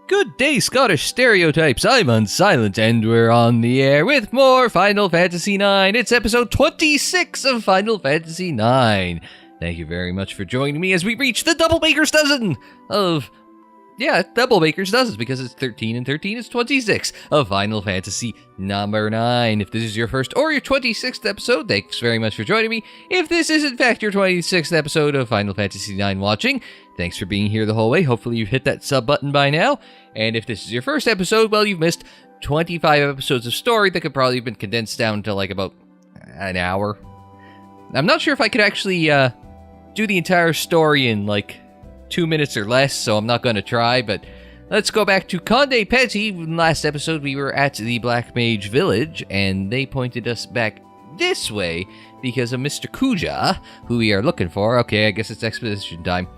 Good day, Scottish stereotypes. I'm Unsilent, and we're on the air with more Final Fantasy IX. It's episode 26 of Final Fantasy IX. Thank you very much for joining me as we reach the Double Baker's Dozen of... Yeah, Double Baker's Dozen, because it's 13 and 13 is 26 of Final Fantasy number 9. If this is your first or your 26th episode, thanks very much for joining me. If this is in fact your 26th episode of Final Fantasy IX watching, thanks for being here the whole way. Hopefully you've hit that sub button by now. And if this is your first episode, well, you've missed 25 episodes of story that could probably have been condensed down to like about an hour. I'm not sure if I could actually do the entire story in like 2 minutes or less, so I'm not going to try, but let's go back to Conde Petie. In last episode, we were at the Black Mage Village, and they pointed us back this way because of Mr. Kuja, who we are looking for. Okay, I guess it's exposition time.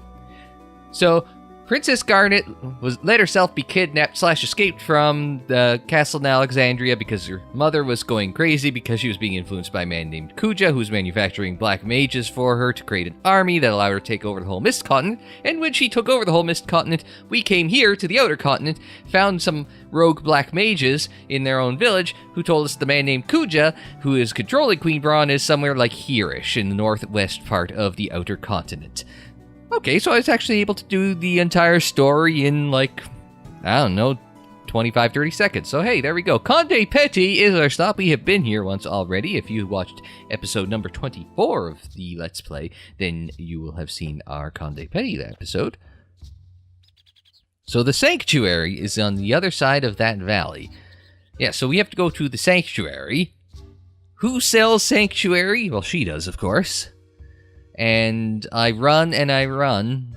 So, Princess Garnet let herself be kidnapped / escaped from the castle in Alexandria because her mother was going crazy because she was being influenced by a man named Kuja, who's manufacturing black mages for her to create an army that allowed her to take over the whole Mist Continent. And when she took over the whole Mist Continent, we came here to the Outer Continent, found some rogue black mages in their own village who told us the man named Kuja, who is controlling Queen Braun, is somewhere like here-ish in the northwest part of the Outer Continent. Okay, so I was actually able to do the entire story in, like, I don't know, 25, 30 seconds. So, hey, there we go. Conde Petie is our stop. We have been here once already. If you watched episode number 24 of the Let's Play, then you will have seen our Conde Petie episode. So the Sanctuary is on the other side of that valley. Yeah, so we have to go to the Sanctuary. Who sells Sanctuary? Well, she does, of course. And I run and I run.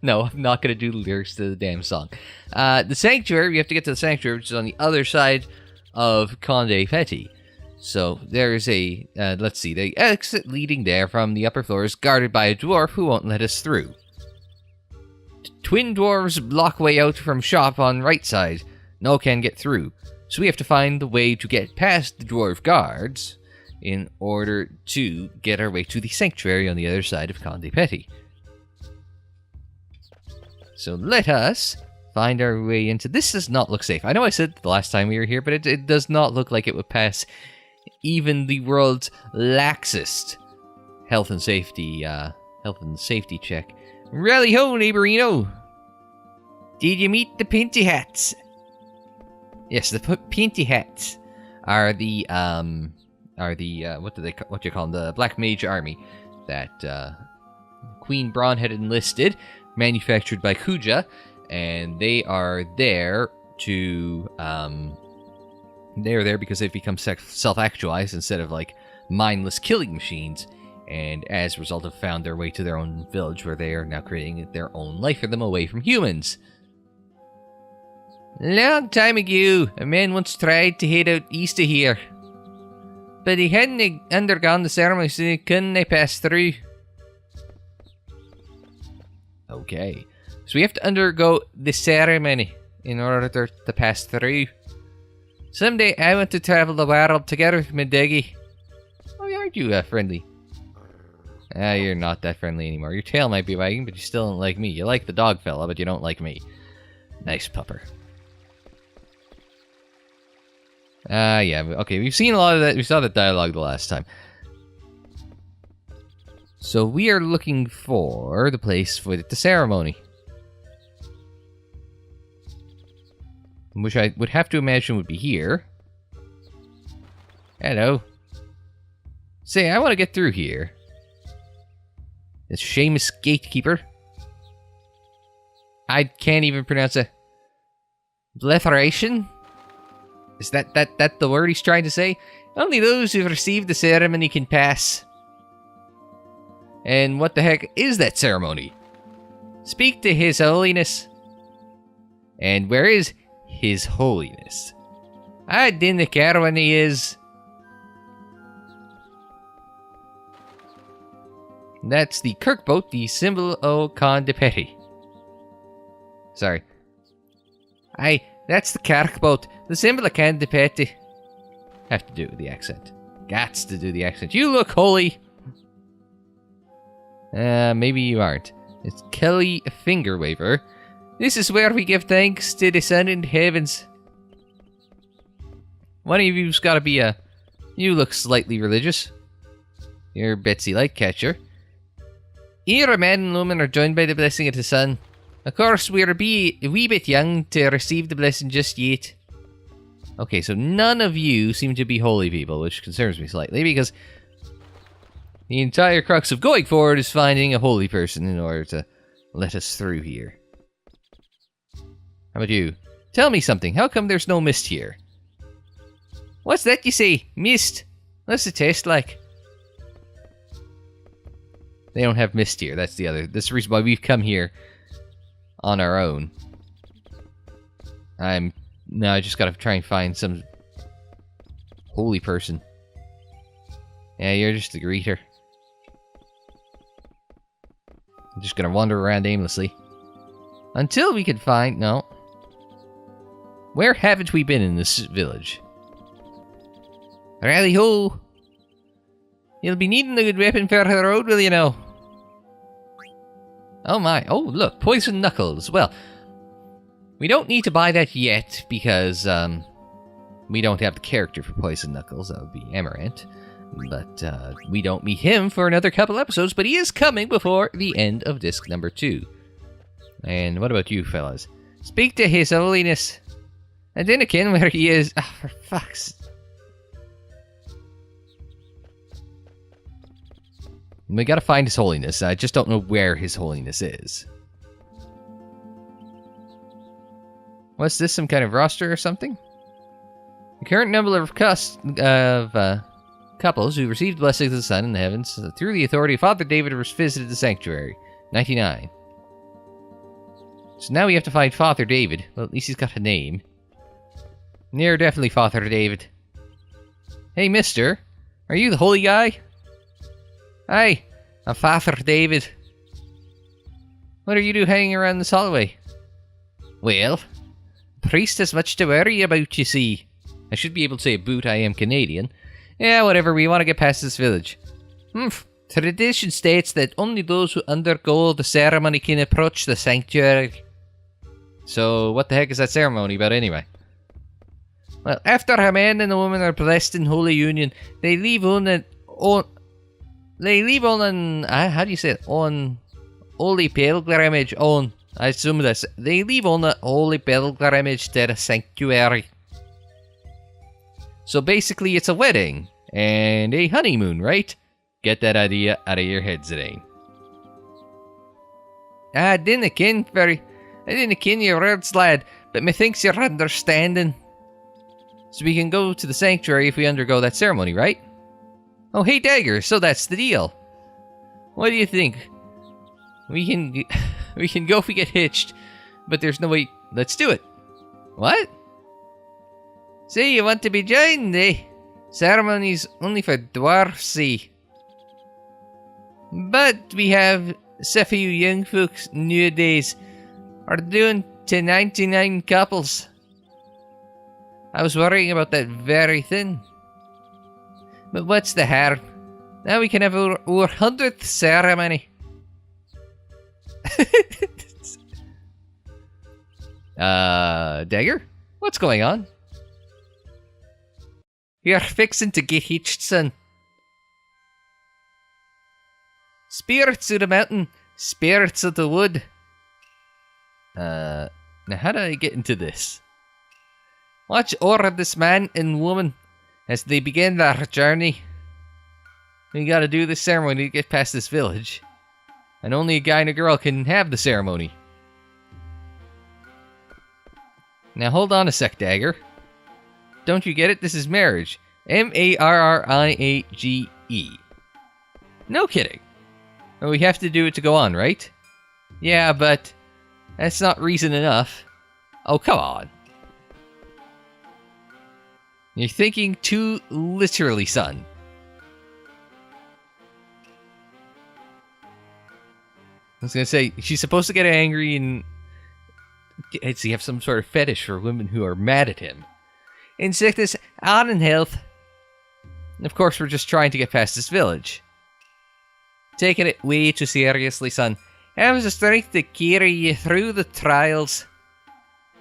No, I'm not going to do the lyrics to the damn song. The Sanctuary, we have to get to the Sanctuary, which is on the other side of Conde Petie. So there's a, let's see, the exit leading there from the upper floor is guarded by a dwarf who won't let us through. Twin dwarves block way out from shop on right side. No can get through. So we have to find the way to get past the dwarf guards in order to get our way to the Sanctuary on the other side of Conde Petie. So let us find our way into... This does not look safe. I know I said the last time we were here, but it does not look like it would pass even the world's laxest health and safety check. Rally-ho, neighborino! Did you meet the Pinty Hats? Yes, the Pinty Hats are the what do you call them? The Black Mage Army that Queen Braun had enlisted, manufactured by Kuja, and they are there to they're there because they've become self-actualized instead of like mindless killing machines, and as a result have found their way to their own village where they are now creating their own life for them away from humans. Long time ago, a man once tried to head out east of here, but he hadn't undergone the ceremony, so he couldn't pass through. Okay. So we have to undergo the ceremony in order to pass through. Someday I want to travel the world together with my doggy. Oh, aren't you friendly? You're not that friendly anymore. Your tail might be wagging, but you still don't like me. You like the dog fella, but you don't like me. Nice pupper. Yeah, okay, we've seen a lot of that. We saw that dialogue the last time. So we are looking for the place for the ceremony. Which I would have to imagine would be here. Hello. Say, I want to get through here. This Seamus Gatekeeper. I can't even pronounce it. Bletheration? Is that the word he's trying to say? Only those who've received the ceremony can pass. And what the heck is that ceremony? Speak to His Holiness. And where is His Holiness? I didn't care when he is. That's the Kirkboat, the symbol of Conde Petie. Sorry. That's the Kirkboat, the symbol of Conde Petie. Have to do it with the accent. Gots to do the accent. You look holy. Maybe you aren't. It's Kelly Fingerwaver. This is where we give thanks to the sun in the heavens. One of you's gotta be a... You look slightly religious. You're Betsy Lightcatcher. Here, a man and woman are joined by the blessing of the sun. Of course, we're a wee bit young to receive the blessing just yet. Okay, so none of you seem to be holy people, which concerns me slightly, because the entire crux of going forward is finding a holy person in order to let us through here. How about you? Tell me something. How come there's no mist here? What's that you say? Mist? What's the taste like? They don't have mist here. That's the reason why we've come here on our own. Now I just gotta try and find some holy person. Yeah, you're just a greeter. I'm just gonna wander around aimlessly. Until we can find... No. Where haven't we been in this village? Rally ho! You'll be needing a good weapon for the road, will you know? Oh my. Oh, look. Poison knuckles. Well, we don't need to buy that yet because we don't have the character for poison knuckles. That would be Amaranth. But we don't meet him for another couple episodes, but he is coming before the end of disc number 2. And what about you, fellas? Speak to His Holiness. I didn't ken where he is. Oh, for fuck's... We gotta find His Holiness. I just don't know where His Holiness is. What's this, some kind of roster or something? The current number of couples who received blessings of the sun in the heavens through the authority of Father David was visited the sanctuary. 99. So now we have to find Father David. Well, at least he's got a name. You're definitely Father David. Hey, mister. Are you the holy guy? Hi, I'm Father David. What are you doing hanging around this hallway? Well, the priest has much to worry about, you see. I should be able to say a boot, I am Canadian. Yeah, whatever, we want to get past this village. Tradition states that only those who undergo the ceremony can approach the sanctuary. So, what the heck is that ceremony about anyway? Well, after a man and a woman are blessed in holy union, they leave on an how do you say it? On holy pilgrimage on. I assume this. They leave on a holy pilgrimage to the sanctuary. So basically, it's a wedding and a honeymoon, right? Get that idea out of your head, Zidane. I didn't ken your words, lad, but methinks you're understanding. So we can go to the sanctuary if we undergo that ceremony, right? Oh, hey, Dagger, so that's the deal. What do you think? We can go if we get hitched, but there's no way... Let's do it. What? Say you want to be joined, eh? Ceremony's only for dwarfs, see. But we have so few young folks nowadays are doing to 99 couples. I was worrying about that very thing. But what's the harm? Now we can have our 100th ceremony. Dagger? What's going on? You're fixing to get hitched, son. Spirits of the mountain, spirits of the wood. Now how do I get into this? Watch over this man and woman as they begin their journey. We gotta do this ceremony to get past this village. And only a guy and a girl can have the ceremony. Now hold on a sec, Dagger. Don't you get it? This is marriage. M-A-R-R-I-A-G-E. No kidding. Well, we have to do it to go on, right? Yeah, but that's not reason enough. Oh, come on. You're thinking too literally, son. I was gonna say, she's supposed to get angry and... Does he have some sort of fetish for women who are mad at him? In sickness and in health. And of course, we're just trying to get past this village. Taking it way too seriously, son. Have the strength to carry you through the trials.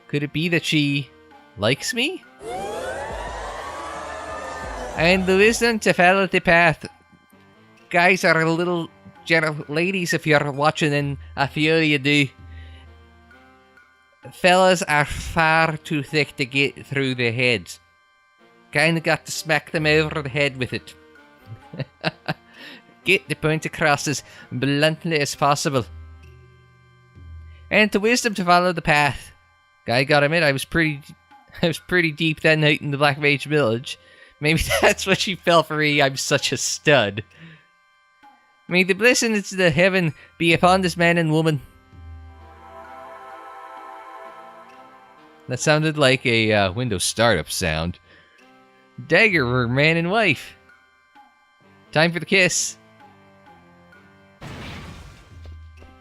Could it be that she likes me? And the wisdom to follow the path. Guys are a little ladies, if you're watching, and I feel you do. Fellas are far too thick to get through their heads. Kinda got to smack them over the head with it. Get the point across as bluntly as possible. And the wisdom to follow the path. I gotta admit, I was pretty deep that night in the Black Mage Village. Maybe that's what she felt for me. I'm such a stud. May the blessings of the heaven be upon this man and woman. That sounded like a Windows startup sound. Dagger were man and wife. Time for the kiss.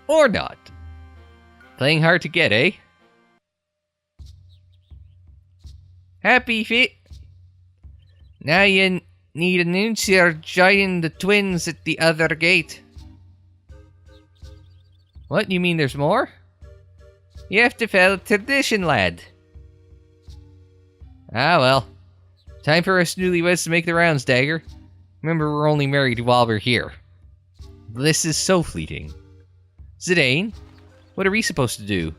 Or not. Playing hard to get, eh? Happy feet. Now you need an announcer join the twins at the other gate. What, you mean there's more? You have to follow tradition, lad. Ah well. Time for us newlyweds to make the rounds, Dagger. Remember, we're only married while we're here. Bliss is so fleeting. Zidane, what are we supposed to do?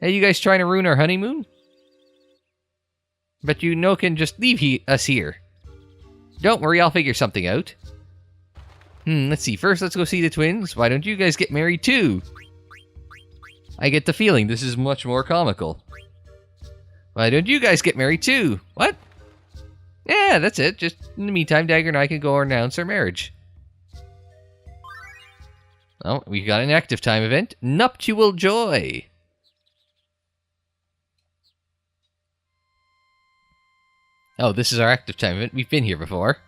Are you guys trying to ruin our honeymoon? But you know can just leave us here. Don't worry, I'll figure something out. Let's see. First, let's go see the twins. Why don't you guys get married too? I get the feeling this is much more comical. Why don't you guys get married too? What? Yeah, that's it. Just in the meantime, Dagger and I can go announce our marriage. Oh, we got an active time event. Nuptial joy. Oh, this is our active time event. We've been here before.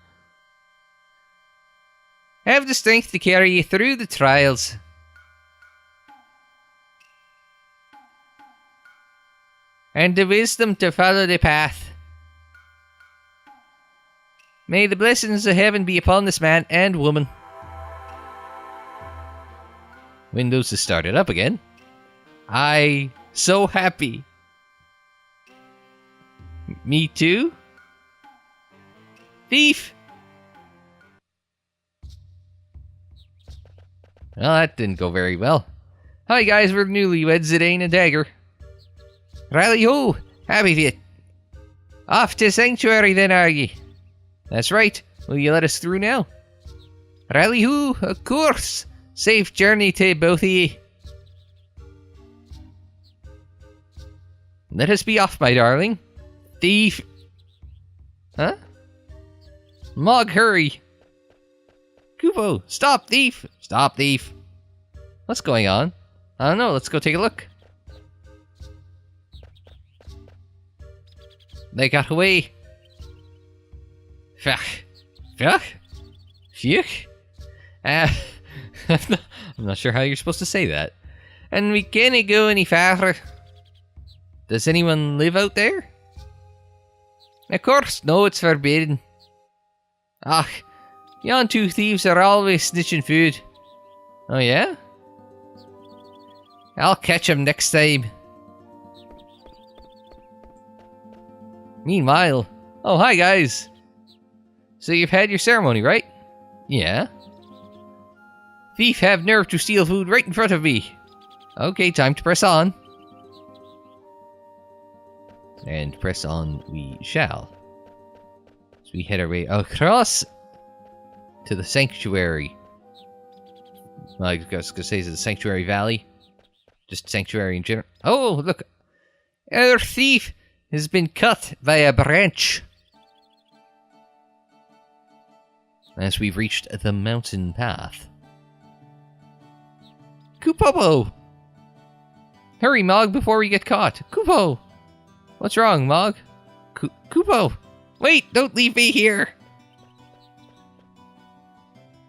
Have the strength to carry you through the trials. And the wisdom to follow the path. May the blessings of heaven be upon this man and woman. Windows has started up again. So happy. Me too? Thief! Well, that didn't go very well. Hi guys, we're newlyweds, Zidane and Dagger. Rally-ho! Happy fit. Off to Sanctuary then, are ye? That's right. Will you let us through now? Rally-ho! Of course! Safe journey to both of ye. Let us be off, my darling. Thief! Huh? Mog, hurry! Kupo, stop, thief! Stop, thief! What's going on? I don't know, let's go take a look. They got away. Fuck. Fuck? Phew? I'm not sure how you're supposed to say that. And we can't go any farther. Does anyone live out there? Of course, no, it's forbidden. Ah, yon two thieves are always snitching food. Oh yeah? I'll catch them next time. Meanwhile, oh hi guys. So you've had your ceremony, right? Yeah. Thief have nerve to steal food right in front of me. Okay, time to press on. And press on we shall. So we head our way across to the Sanctuary. Well, I was going to say, is it the Sanctuary Valley? Just Sanctuary in general. Oh, look. Our thief has been cut by a branch. As we've reached the mountain path. Kupopo! Hurry, Mog, before we get caught. Kupo! What's wrong, Mog? Kupo! Wait, don't leave me here!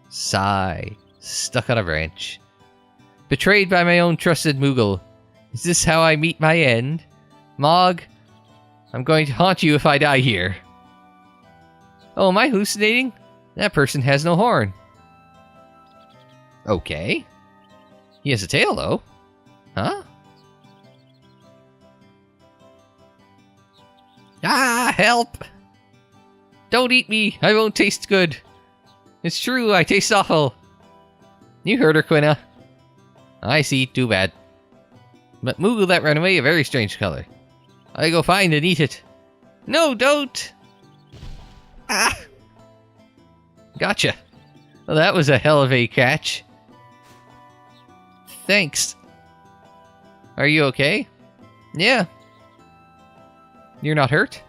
Sigh. Stuck on a branch. Betrayed by my own trusted Moogle. Is this how I meet my end? Mog, I'm going to haunt you if I die here. Oh, am I hallucinating? That person has no horn. Okay. He has a tail, though. Huh? Ah, help! Don't eat me! I won't taste good! It's true, I taste awful! You heard her, Quina. I see, too bad. But Moogle that ran away, a very strange color. I go find and eat it. No, don't! Ah! Gotcha. Well, that was a hell of a catch. Thanks. Are you okay? Yeah. You're not hurt?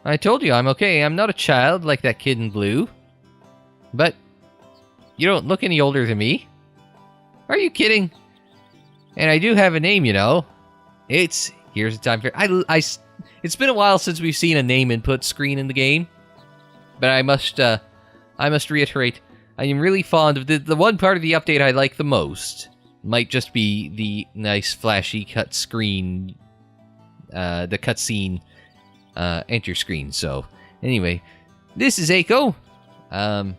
I told you I'm okay. I'm not a child like that kid in blue. But you don't look any older than me. Are you kidding? And I do have a name, you know. It's... Here's the time for... It's been a while since we've seen a name input screen in the game. But I must reiterate, I am really fond of the one part of the update I like the most. Might just be the nice flashy cut screen, the cutscene enter screen. So anyway, this is Eiko. The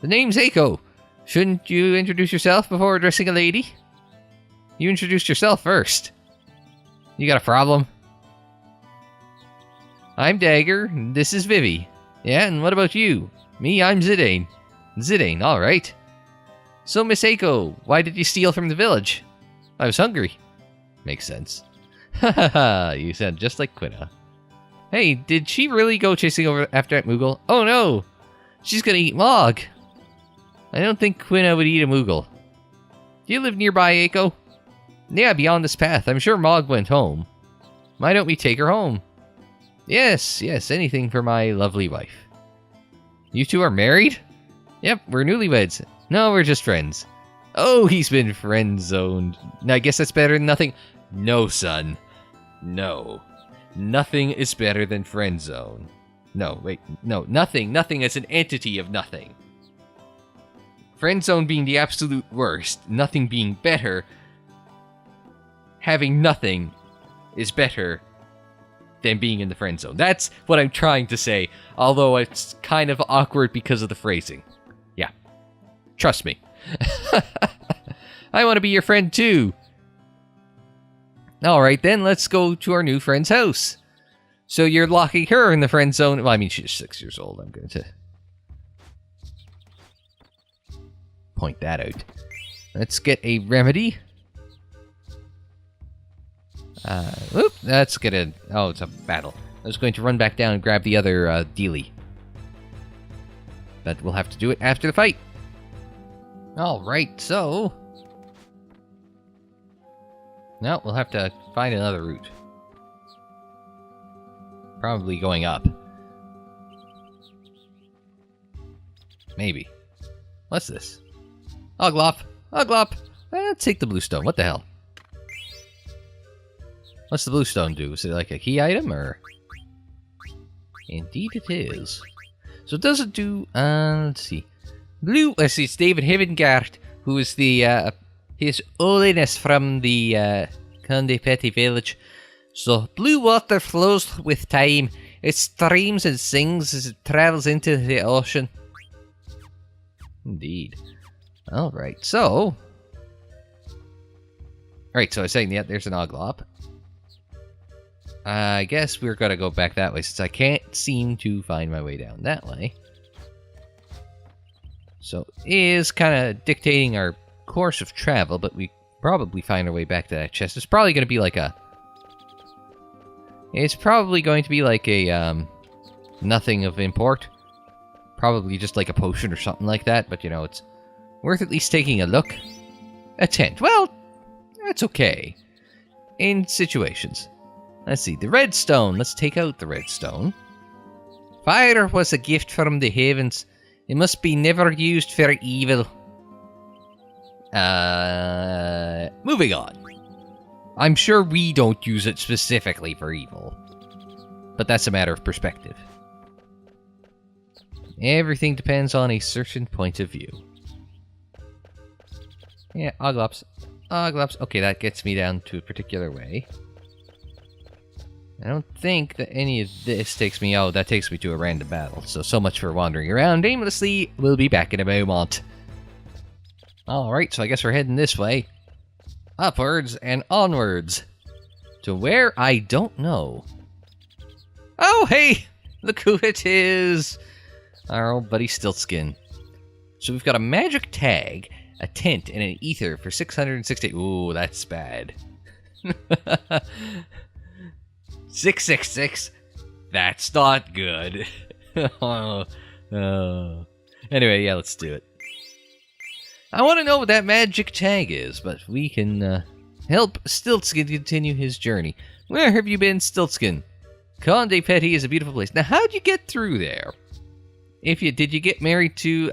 name's Eiko. Shouldn't you introduce yourself before addressing a lady? You introduced yourself first. You got a problem? I'm Dagger, and this is Vivi. Yeah, and what about you? Me, I'm Zidane. Zidane, alright. So, Miss Eiko, why did you steal from the village? I was hungry. Makes sense. Hahaha, you sound just like Quina. Hey, did she really go chasing over after that Moogle? Oh no! She's gonna eat Mog! I don't think Quina would eat a Moogle. Do you live nearby, Eiko? Yeah, beyond this path. I'm sure Mog went home. Why don't we take her home? Yes, anything for my lovely wife. You two are married? Yep, we're newlyweds. No, we're just friends. Oh, he's been friend-zoned. I guess that's better than nothing. No, son. No. Nothing is better than friend-zone. No, wait. No, nothing. Nothing is an entity of nothing. Friend-zone being the absolute worst. Nothing being better. Having nothing is better than being in the friend zone. That's what I'm trying to say, although it's kind of awkward because of the phrasing. Yeah. Trust me. I want to be your friend too. Alright then, let's go to our new friend's house. So you're locking her in the friend zone. Well, I mean, she's 6 years old. I'm going to point that out. Let's get a remedy. Let's get a... Oh, it's a battle. I was going to run back down and grab the other dealie. But we'll have to do it after the fight. Alright, so... No, we'll have to find another route. Probably going up. Maybe. What's this? Oglop! Oglop! Let's take the blue stone. What the hell? What's the blue stone do? Is it like a key item, or...? Indeed it is. So does it do... let's see. Blue... Let's see, it's David Hivengard, who is the, His Holiness from the, Conde Petie village. So, blue water flows with time. It streams and sings as it travels into the ocean. Indeed. Alright, so... Alright, so I was saying, yeah, there's an Oglop. I guess we're gonna go back that way, since I can't seem to find my way down that way. So, it is kind of dictating our course of travel, but we probably find our way back to that chest. It's probably going to be like a... It's probably going to be like a, nothing of import. Probably just like a potion or something like that, but, you know, it's worth at least taking a look. A tent. Well, that's okay. In situations. Let's see, the redstone. Let's take out the redstone. Fire was a gift from the heavens. It must be never used for evil. Moving on. I'm sure we don't use it specifically for evil. But that's a matter of perspective. Everything depends on a certain point of view. Yeah, Oglops. Oglops. Okay, that gets me down to a particular way. I don't think that any of this takes me... Oh, that takes me to a random battle. So much for wandering around aimlessly. We'll be back in a moment. Alright, so I guess we're heading this way. Upwards and onwards. To where? I don't know. Oh, hey! Look who it is! Our old buddy Stiltskin. So we've got a magic tag, a tent, and an ether for 660... Ooh, that's bad. 666. That's not good. Oh. Anyway, yeah, let's do it. I want to know what that magic tag is, but we can help Stiltskin continue his journey. Where have you been, Stiltskin? Conde Petie is a beautiful place. Now, how'd you get through there? Did you get married to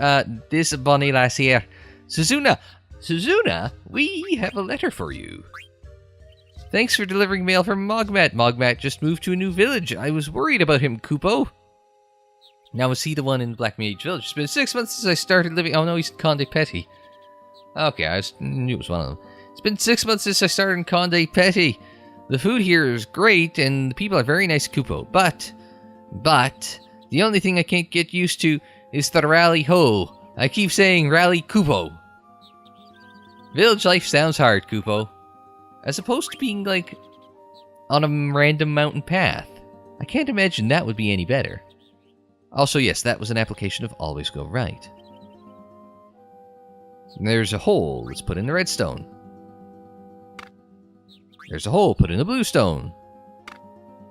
this bonny lass here? Suzuna! Suzuna, we have a letter for you. Thanks for delivering mail from Mogmat. Mogmat just moved to a new village. I was worried about him, Kupo. Now, was he the one in Black Mage Village? It's been 6 months since I started living... Oh, no, he's Conde Petie. Okay, I knew it was one of them. It's been 6 months since I started in Conde Petie. The food here is great, and the people are very nice, Kupo. But, the only thing I can't get used to is the rally ho. I keep saying rally Kupo. Village life sounds hard, Kupo. As opposed to being, like, on a random mountain path. I can't imagine that would be any better. Also, yes, that was an application of Always Go Right. There's a hole. Let's put in the redstone. There's a hole. Put in the bluestone.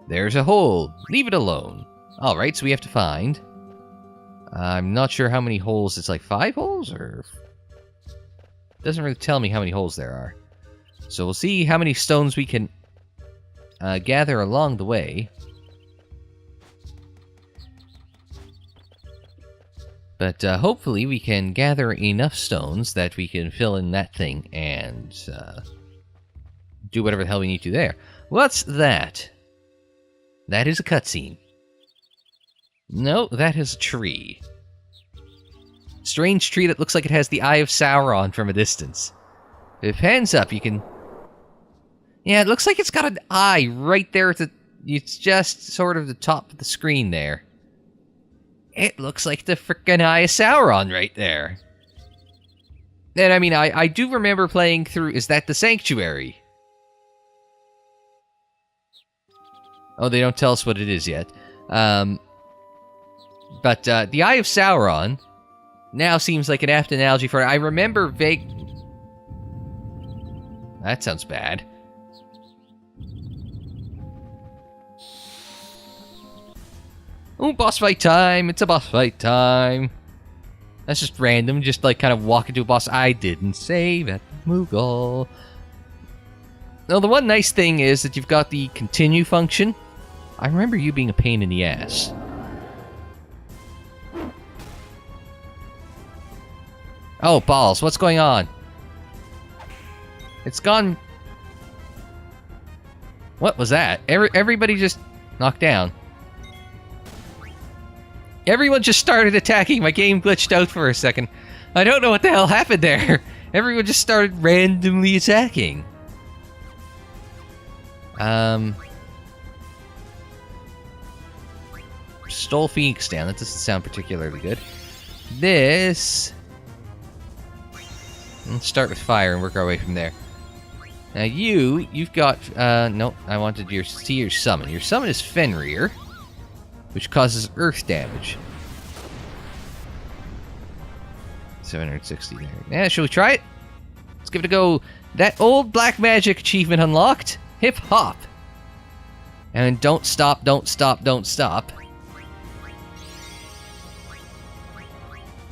There's a hole. Leave it alone. Alright, so we have to find... I'm not sure how many holes. It's like 5 holes, or... Doesn't really tell me how many holes there are. So we'll see how many stones we can gather along the way. But hopefully we can gather enough stones that we can fill in that thing and do whatever the hell we need to there. What's that? That is a cutscene. No, that is a tree. Strange tree that looks like it has the Eye of Sauron from a distance. If it pans up, you can... Yeah, it looks like it's got an eye right there at the... It's just sort of the top of the screen there. It looks like the frickin' Eye of Sauron right there. And I mean, I do remember playing through... Is that the Sanctuary? Oh, they don't tell us what it is yet. But the Eye of Sauron now seems like an apt analogy for it. I remember vague... That sounds bad. Oh, boss fight time! It's a boss fight time! That's just random, just like kind of walk into a boss. I didn't save at Moogle. Now, the one nice thing is that you've got the continue function. I remember you being a pain in the ass. Oh, balls, what's going on? It's gone... What was that? Everybody just knocked down. Everyone just started attacking. My game glitched out for a second. I don't know what the hell happened there. Everyone just started randomly attacking. Stole Phoenix down. That doesn't sound particularly good. This... Let's start with fire and work our way from there. Now you've got... nope, I wanted to see your summon. Your summon is Fenrir, which causes earth damage. 760 there. Yeah, shall we try it? Let's give it a go. That old black magic achievement unlocked. Hip hop. And don't stop, don't stop, don't stop.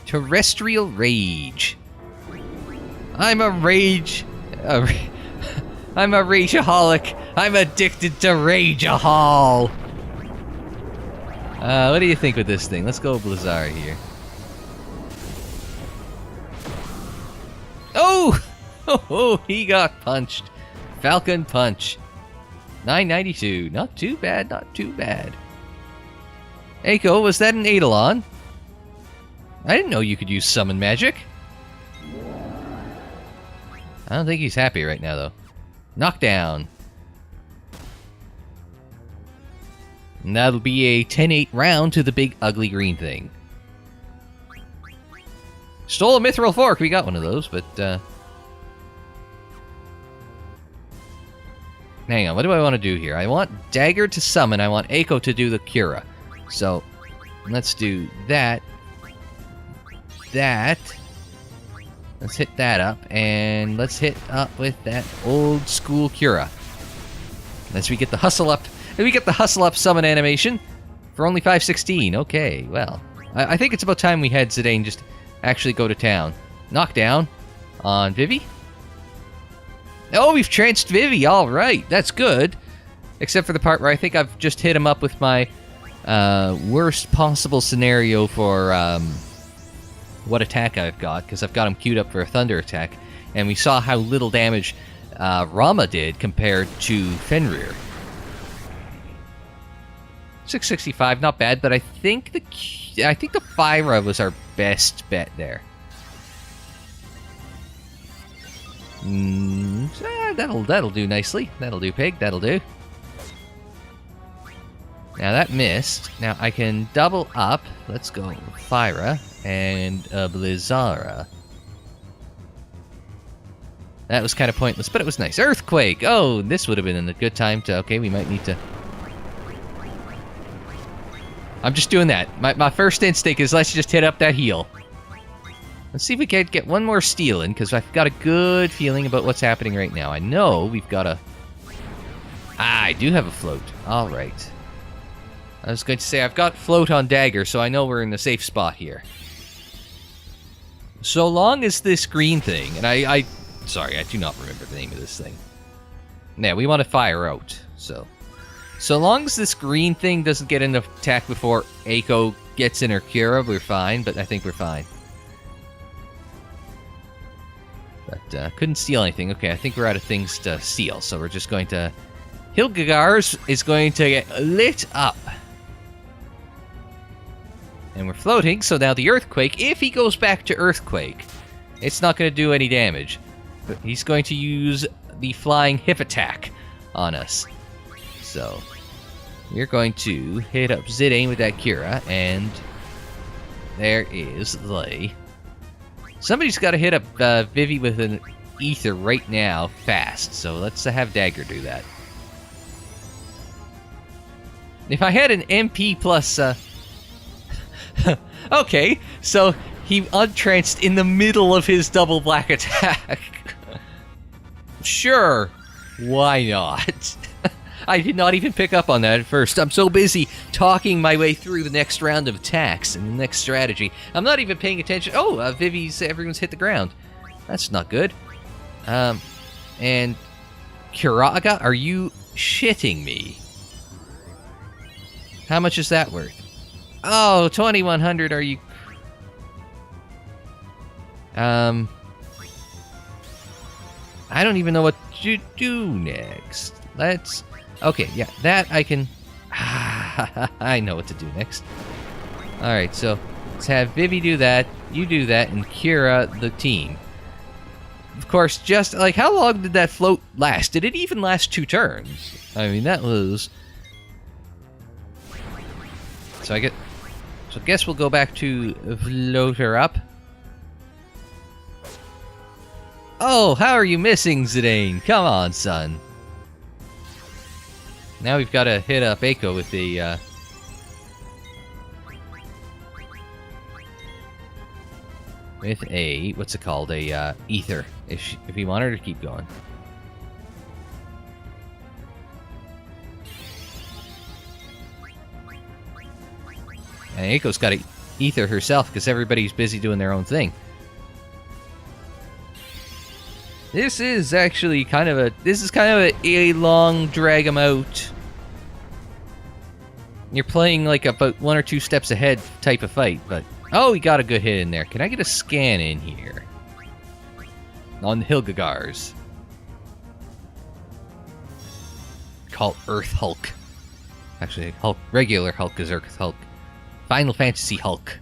Terrestrial Rage. I'm a rage... I'm a rageaholic. I'm addicted to rageahol. What do you think with this thing? Let's go Blizzard here. Oh! Oh, he got punched. Falcon Punch. 992. Not too bad, not too bad. Eiko, was that an Eidolon? I didn't know you could use summon magic. I don't think he's happy right now, though. Knockdown. And that'll be a 10-8 round to the big ugly green thing. Stole a mithril fork. We got one of those, but hang on, what do I want to do here? I want Dagger to summon, I want Eiko to do the Cura. So, let's do that. Let's hit that up, and let's hit up with that old school Cura. As we get the hustle up, summon animation for only 516. Okay, well, I think it's about time we had Zidane just actually go to town. Knockdown on Vivi. Oh, we've tranced Vivi. All right, that's good. Except for the part where I think I've just hit him up with my worst possible scenario for what attack I've got, because I've got him queued up for a thunder attack, and we saw how little damage Rama did compared to Fenrir. 665, not bad, but I think the Fyra was our best bet there. That'll do nicely. That'll do, pig. That'll do. Now that missed. Now I can double up. Let's go Fyra and Blizzara. That was kind of pointless, but it was nice. Earthquake! Oh, this would have been a good time to... Okay, we might need to... I'm just doing that. My first instinct is let's just hit up that heal. Let's see if we can get one more steal in, because I've got a good feeling about what's happening right now. I know we've got a... Ah, I do have a float. Alright. I was going to say, I've got float on Dagger, so I know we're in a safe spot here. So long as this green thing, and sorry, I do not remember the name of this thing. Yeah, we want to fire out, so... So long as this green thing doesn't get into attack before Eiko gets in her Cura, we're fine, but I think we're fine. But, couldn't steal anything. Okay, I think we're out of things to steal, so we're just going to... Hilgagars is going to get lit up. And we're floating, so now the Earthquake, if he goes back to Earthquake, it's not going to do any damage. But he's going to use the Flying Hip Attack on us. So, we're going to hit up Zidane with that Cura, and there is the... Somebody's got to hit up Vivi with an Ether right now, fast, so let's have Dagger do that. If I had an MP plus... Okay, so he untranced in the middle of his double black attack. Sure, why not? I did not even pick up on that at first. I'm so busy talking my way through the next round of attacks and the next strategy. I'm not even paying attention. Oh, everyone's hit the ground. That's not good. And Kiraga, are you shitting me? How much is that worth? Oh, 2,100, are you... I don't even know what to do next. Let's... Okay, yeah, that I can... I know what to do next. Alright, so let's have Vivi do that, you do that, and Cura the team. Of course, just, like, how long did that float last? Did it even last 2 turns? I mean, that was... So I guess we'll go back to float her up. Oh, how are you missing, Zidane? Come on, son. Now we've got to hit up Eiko with the, with a, what's it called? A, ether. If you want her to keep going. And Eiko's got to ether herself because everybody's busy doing their own thing. This is actually kind of a long drag 'em out. You're playing like about 1 or 2 steps ahead type of fight, but oh, we got a good hit in there. Can I get a scan in here on the Hilgagars? Call Earth Hulk. Actually, Hulk, regular Hulk is Earth Hulk. Final Fantasy Hulk.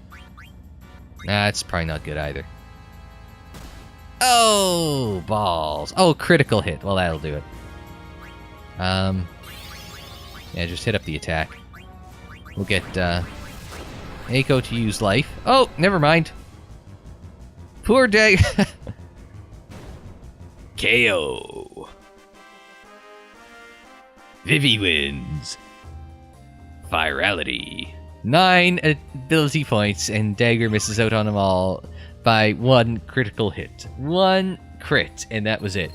Nah, it's probably not good either. Oh, balls. Oh, critical hit. Well, that'll do it. Yeah, just hit up the attack. We'll get Aiko to use life. Oh, never mind. Poor Dag. KO. Vivi wins. Virality. 9 ability points, and Dagger misses out on them all by 1 critical hit. 1 crit, and that was it.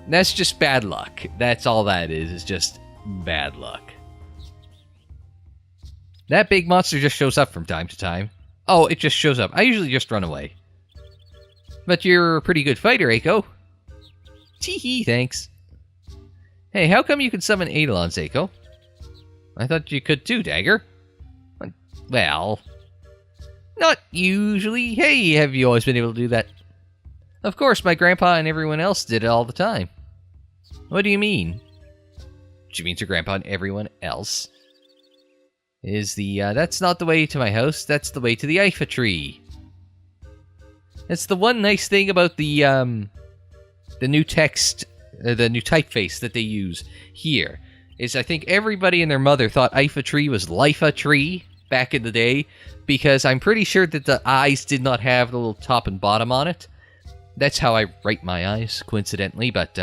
That's just bad luck. That's all that is just bad luck. That big monster just shows up from time to time. Oh, it just shows up. I usually just run away. But you're a pretty good fighter, Aiko. Teehee, thanks. Hey, how come you can summon Eidolons, Aiko? I thought you could too, Dagger. Well, not usually. Hey, have you always been able to do that? Of course, my grandpa and everyone else did it all the time. What do you mean? She means your grandpa and everyone else. Is the, that's not the way to my house, that's the way to the Ifa tree. That's the one nice thing about the new text, the new typeface that they use here, is I think everybody and their mother thought Ifa tree was Lifa tree back in the day, because I'm pretty sure that the eyes did not have the little top and bottom on it. That's how I write my eyes, coincidentally, but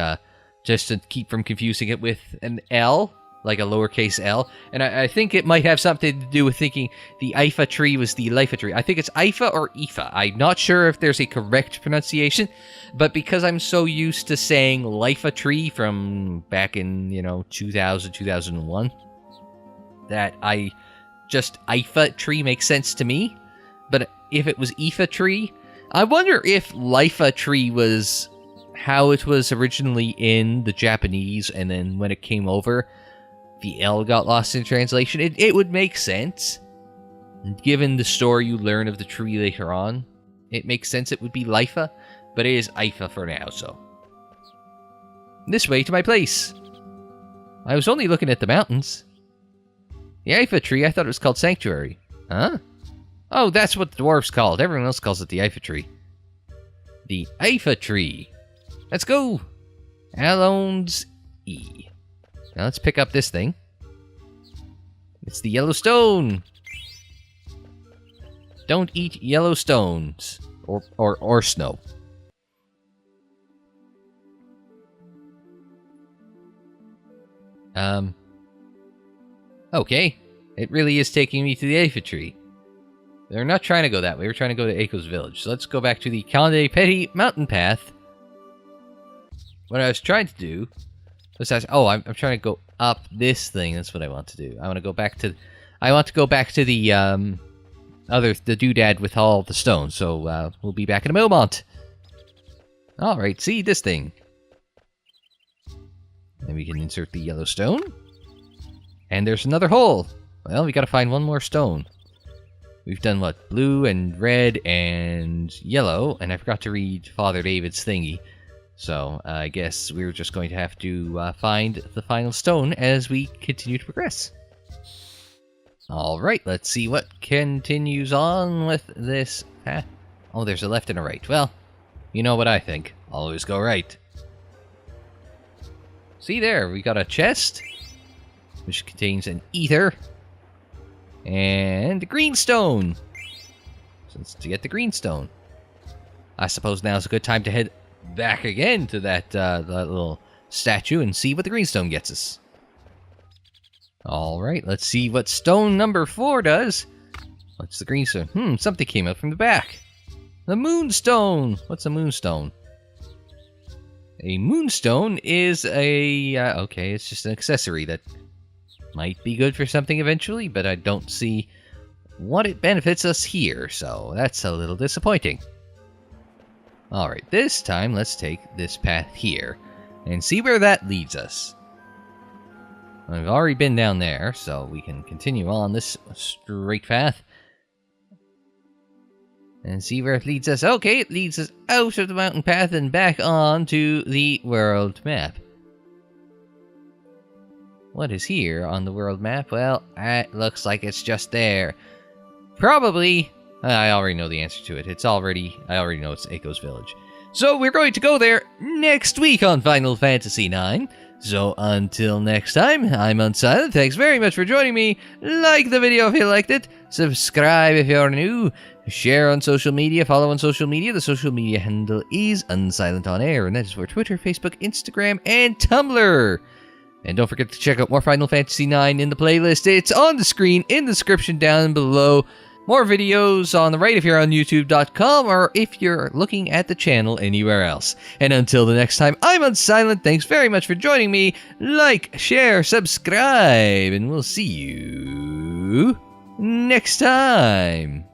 just to keep from confusing it with an L, like a lowercase L. And I think it might have something to do with thinking the Ifa tree was the Lifa tree. I think it's Ifa or Ifa. I'm not sure if there's a correct pronunciation, but because I'm so used to saying Lifa tree from back in, 2000, 2001, that just Ifa tree makes sense to me. But if it was Ifa tree, I wonder if Lifa tree was how it was originally in the Japanese, and then when it came over, the L got lost in translation. It would make sense. Given the story you learn of the tree later on, it makes sense it would be Lifa, but it is Ifa for now, so. This way to my place. I was only looking at the mountains. The Ifa tree, I thought it was called Sanctuary. Huh? Oh, that's what the dwarves call it. Everyone else calls it the Ifa tree. The Ifa tree. Let's go! Alones E. Now let's pick up this thing. It's the yellow stone! Don't eat yellow stones. Or snow. Okay. It really is taking me to the Ifa tree. We're not trying to go that way. We're trying to go to Aiko's village. So let's go back to the Conde Petie mountain path. What I was trying to do was I'm trying to go up this thing. That's what I want to do. I want to go back to the the doodad with all the stones. So we'll be back in a moment. All right, see this thing. Then we can insert the yellow stone. And there's another hole. Well, we got to find one more stone. We've done what? Blue and red and yellow, and I forgot to read Father David's thingy. So, I guess we're just going to have to find the final stone as we continue to progress. Alright, let's see what continues on with this path. Oh, there's a left and a right. Well, you know what I think. Always go right. See there, we got a chest, which contains an ether, and a green stone. So it's to get the green stone. I suppose now's a good time to head back again to that little statue and see what the greenstone gets us. Alright, let's see what stone number 4 does. What's the greenstone? Something came out from the back. The moonstone! What's a moonstone? A moonstone is okay, it's just an accessory that might be good for something eventually, but I don't see what it benefits us here, so that's a little disappointing. Alright, this time let's take this path here and see where that leads us. I've already been down there, so we can continue on this straight path and see where it leads us. Okay, it leads us out of the mountain path and back onto the world map. What is here on the world map? Well, it looks like it's just there. Probably, I already know the answer to it. I already know it's Aiko's village. So we're going to go there next week on Final Fantasy IX. So until next time, I'm Unsilent. Thanks very much for joining me. Like the video if you liked it. Subscribe if you're new. Share on social media. Follow on social media. The social media handle is Unsilent on Air, and that is for Twitter, Facebook, Instagram, and Tumblr. And don't forget to check out more Final Fantasy IX in the playlist. It's on the screen in the description down below. More videos on the right if you're on youtube.com or if you're looking at the channel anywhere else. And until the next time, I'm Unsilent. Thanks very much for joining me. Like, share, subscribe, and we'll see you next time.